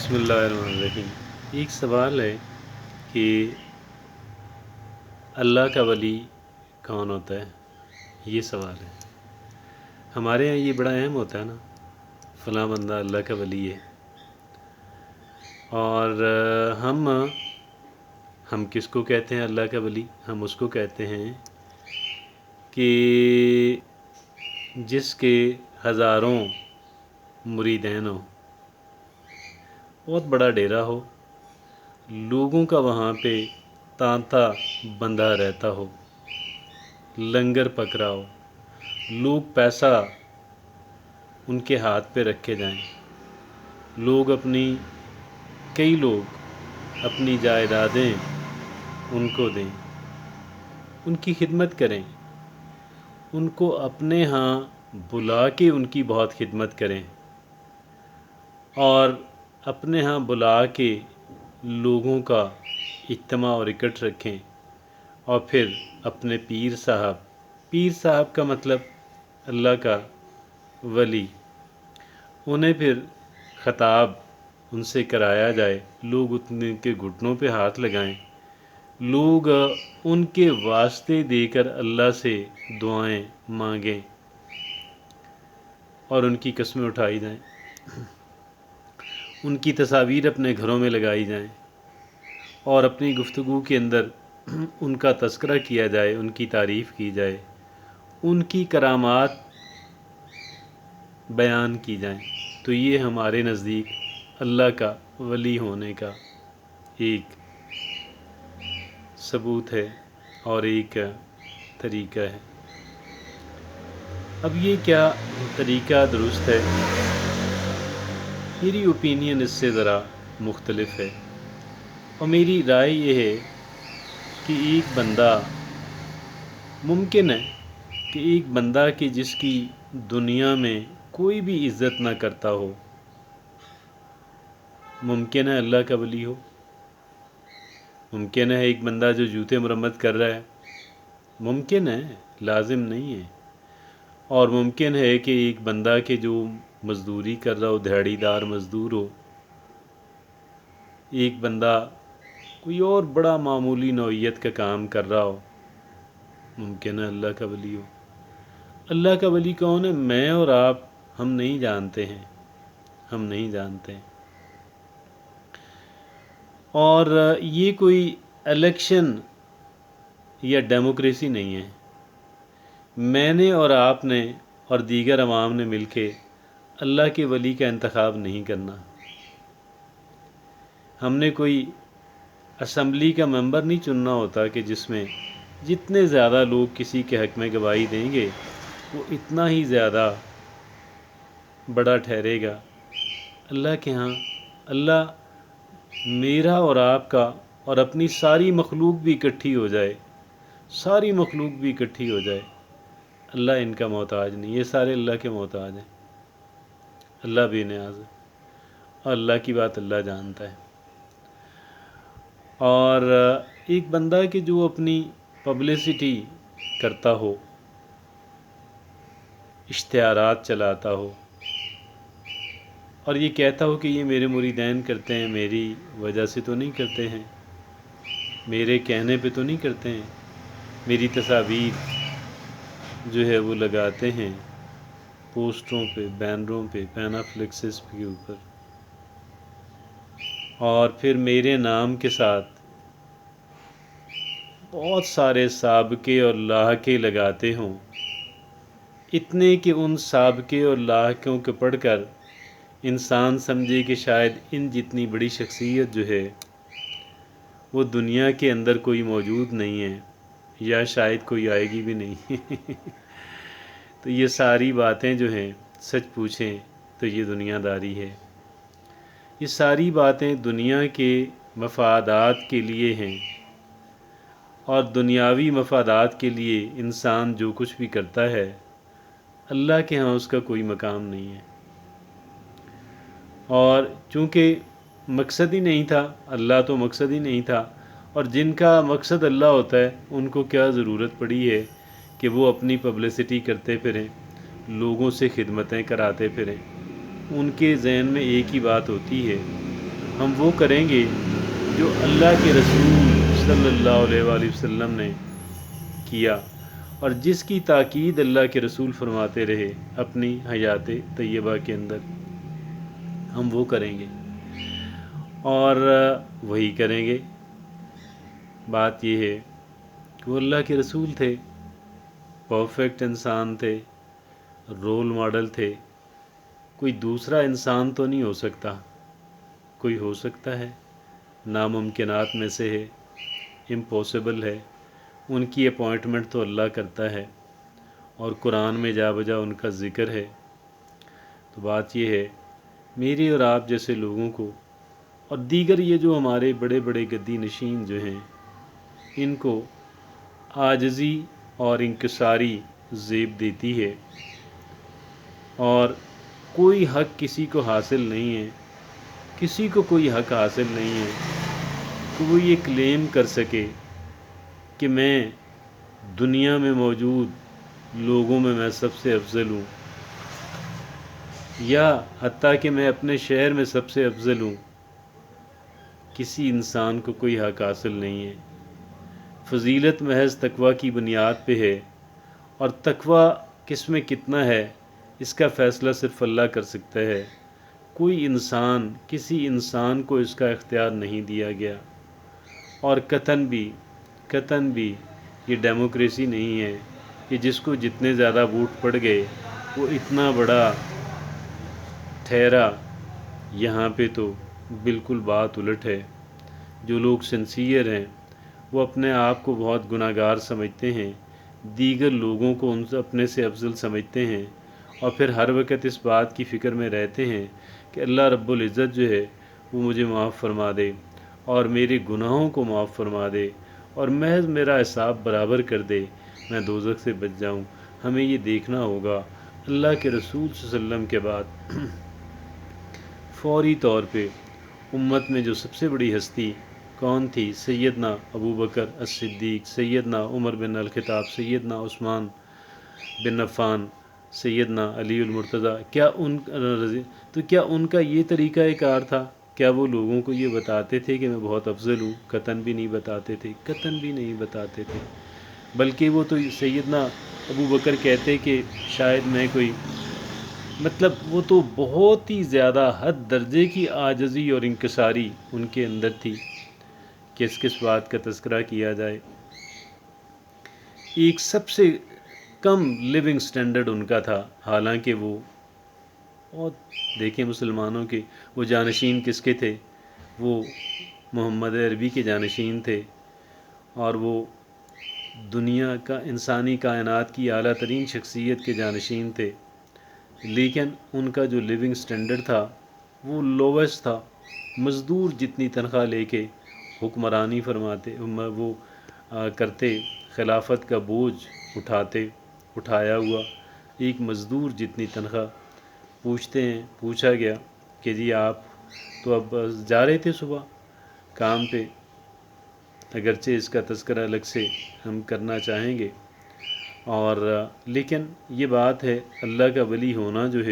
बिस्मिल्लाहिर्रहमानिर्रहीम। एक सवाल है कि अल्लाह का वली कौन होता है? ये सवाल है। हमारे यहाँ ये बड़ा अहम होता है ना, फ़लाँ बंदा अल्लाह का वली है। और हम किसको कहते हैं अल्लाह का वली? हम उसको कहते हैं कि जिसके हज़ारों मुरीदैन हो, बहुत बड़ा डेरा हो, लोगों का वहाँ पे तांता बंधा रहता हो, लंगर पक रहा हो, लोग पैसा उनके हाथ पे रखे जाएं, कई लोग अपनी जायदादें उनको दें, उनकी खिदमत करें, उनको अपने यहाँ बुला के उनकी बहुत खिदमत करें और अपने यहाँ बुला के लोगों का इज्तिमा और इकट्ठ रखें। और फिर अपने पीर साहब का मतलब अल्लाह का वली, उन्हें फिर ख़ताब उनसे कराया जाए, लोग उनके घुटनों पे हाथ लगाएं, लोग उनके वास्ते देकर अल्लाह से दुआएं मांगें और उनकी कस्में उठाई जाएं, उनकी तस्वीर अपने घरों में लगाई जाएं और अपनी गुफ्तगू के अंदर उनका तज़किरा किया जाए, उनकी तारीफ़ की जाए, उनकी करामात बयान की जाएं। तो ये हमारे नज़दीक अल्लाह का वली होने का एक सबूत है और एक तरीक़ा है। अब ये क्या तरीक़ा दुरुस्त है? मेरी ओपिनियन इससे ज़रा मुख्तलिफ है और मेरी राय ये है कि एक बंदा, मुमकिन है कि एक बंदा कि जिसकी दुनिया में कोई भी इज़्ज़त ना करता हो, मुमकिन है अल्लाह का वली हो। मुमकिन है एक बंदा जो जूते मरम्मत कर रहा है, मुमकिन है, लाजिम नहीं है। और मुमकिन है कि एक बंदा के जो मज़दूरी कर रहा हो, दिहाड़ीदार मज़दूर हो, एक बंदा कोई और बड़ा मामूली नौइयत का काम कर रहा हो, मुमकिन है अल्लाह का वली हो। अल्लाह का वली कौन है? मैं और आप हम नहीं जानते हैं, हम नहीं जानते हैं। और ये कोई इलेक्शन या डेमोक्रेसी नहीं है। मैंने और आपने और दीगर अवाम ने मिलके अल्लाह के वली का इंतखाब नहीं करना। हमने कोई असम्बली का मेंबर नहीं चुनना होता कि जिसमें जितने ज़्यादा लोग किसी के हक़ में गवाही देंगे वो इतना ही ज़्यादा बड़ा ठहरेगा। अल्लाह के यहाँ अल्लाह मेरा और आपका और अपनी सारी मखलूक भी इकट्ठी हो जाए, सारी मखलूक भी इकट्ठी हो जाए, अल्लाह इनका मोहताज नहीं, ये सारे अल्लाह के मोहताज हैं। अल्लाह बेनियाज़ है और अल्लाह की बात अल्लाह जानता है। और एक बंदा कि जो अपनी पब्लिसिटी करता हो, इश्तिहारात चलाता हो और ये कहता हो कि ये मेरे मुरीदैन करते हैं, मेरी वजह से तो नहीं करते हैं, मेरे कहने पे तो नहीं करते हैं, मेरी तस्वीर जो है वो लगाते हैं पोस्टरों पे, बैनरों पे, पैनाफ्लेक्सेस के ऊपर, और फिर मेरे नाम के साथ बहुत सारे साबके और लाहके लगाते हों, इतने कि उन साबके और लाहकों को पढ़कर इंसान समझे कि शायद इन जितनी बड़ी शख्सियत जो है वो दुनिया के अंदर कोई मौजूद नहीं है या शायद कोई आएगी भी नहीं। तो ये सारी बातें जो हैं, सच पूछें तो ये दुनियादारी है। ये सारी बातें दुनिया के मफादात के लिए हैं और दुनियावी मफादात के लिए इंसान जो कुछ भी करता है, अल्लाह के यहाँ उसका कोई मकाम नहीं है। और चूँकि मकसद ही नहीं था, अल्लाह तो मकसद ही नहीं था, और जिनका मकसद अल्लाह होता है उनको क्या ज़रूरत पड़ी है कि वो अपनी पब्लिसिटी करते फिरें, लोगों से खिदमतें कराते फिरें। उनके ज़हन में एक ही बात होती है ہم وہ کریں گے جو اللہ کے رسول صلی اللہ علیہ وآلہ وسلم نے کیا اور جس کی تاکید اللہ کے رسول فرماتے رہے اپنی حیات طیبہ کے اندر، ہم وہ کریں گے اور وہی کریں گے۔ بات یہ ہے کہ وہ اللہ کے رسول تھے، پرفیکٹ انسان تھے، رول ماڈل تھے، کوئی دوسرا انسان تو نہیں ہو سکتا، کوئی ہو سکتا ہے، ناممکنات میں سے ہے، امپاسبل ہے، ان کی اپوائنٹمنٹ تو اللہ کرتا ہے اور قرآن میں جا بجا ان کا ذکر ہے۔ تو بات یہ ہے میری اور آپ جیسے لوگوں کو اور دیگر یہ جو ہمارے بڑے بڑے گدی نشین جو ہیں ان کو عاجزی اور انکساری زیب دیتی ہے، اور کوئی حق کسی کو حاصل نہیں ہے، کسی کو کوئی حق حاصل نہیں ہے کہ وہ یہ کلیم کر سکے کہ میں دنیا میں موجود لوگوں میں سب سے افضل ہوں، یا حتیٰ کہ میں اپنے شہر میں سب سے افضل ہوں۔ کسی انسان کو کوئی حق حاصل نہیں ہے۔ فضیلت محض تقوی کی بنیاد پہ ہے، اور تقوی کس میں کتنا ہے اس کا فیصلہ صرف اللہ کر سکتا ہے، کوئی انسان کسی انسان کو اس کا اختیار نہیں دیا گیا۔ اور قطعاً بھی یہ ڈیموکریسی نہیں ہے کہ جس کو جتنے زیادہ ووٹ پڑ گئے وہ اتنا بڑا ٹھہرا۔ یہاں پہ تو بالکل بات الٹ ہے۔ جو لوگ سنسیئر ہیں وہ اپنے آپ کو بہت گناہگار سمجھتے ہیں، دیگر لوگوں کو ان سے اپنے سے افضل سمجھتے ہیں، اور پھر ہر وقت اس بات کی فکر میں رہتے ہیں کہ اللہ رب العزت جو ہے وہ مجھے معاف فرما دے اور میرے گناہوں کو معاف فرما دے اور محض میرا حساب برابر کر دے، میں دوزخ سے بچ جاؤں۔ ہمیں یہ دیکھنا ہوگا اللہ کے رسول صلی اللہ علیہ وسلم کے بعد فوری طور پہ امت میں جو سب سے بڑی ہستی کون تھی؟ سیدنا ابو بکر الصدیق، سیدنا عمر بن الخطاب، سیدنا عثمان بن عفان، سیدنا علی المرتضیٰ۔ کیا ان کا یہ طریقہ کار تھا؟ کیا وہ لوگوں کو یہ بتاتے تھے کہ میں بہت افضل ہوں؟ قطعاً بھی نہیں بتاتے تھے، قطعاً بھی نہیں بتاتے تھے۔ بلکہ وہ تو سیدنا ابو بکر کہتے کہ شاید میں کوئی وہ تو بہت ہی زیادہ حد درجے کی عاجزی اور انکساری ان کے اندر تھی۔ کس بات کا تذکرہ کیا جائے، ایک سب سے کم لیونگ سٹینڈرڈ ان کا تھا، حالانکہ وہ اور دیکھیں مسلمانوں کے وہ جانشین کس کے تھے؟ وہ محمد عربی کے جانشین تھے، اور وہ دنیا کا انسانی کائنات کی اعلیٰ ترین شخصیت کے جانشین تھے، لیکن ان کا جو لیونگ سٹینڈرڈ تھا وہ لوویسٹ تھا۔ مزدور جتنی تنخواہ لے کے حکمرانی فرماتے وہ کرتے، خلافت کا بوجھ اٹھایا ہوا ایک مزدور جتنی تنخواہ۔ پوچھا گیا کہ جی آپ تو اب جا رہے تھے صبح کام پہ، اگرچہ اس کا تذکرہ الگ سے ہم کرنا چاہیں گے، اور لیکن یہ بات ہے اللہ کا ولی ہونا جو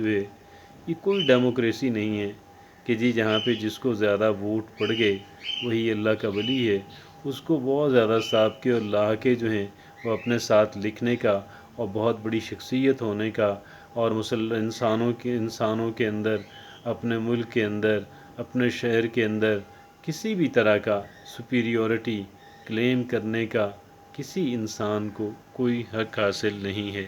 ہے، یہ کوئی ڈیموکریسی نہیں ہے کہ جی جہاں پہ جس کو زیادہ ووٹ پڑ گئے وہی اللہ کا ولی ہے۔ اس کو بہت زیادہ سابقے اور لاحقے جو ہیں وہ اپنے ساتھ لکھنے کا اور بہت بڑی شخصیت ہونے کا، اور انسانوں کے اندر، اپنے ملک کے اندر، اپنے شہر کے اندر کسی بھی طرح کا سپیریورٹی کلیم کرنے کا کسی انسان کو کوئی حق حاصل نہیں ہے۔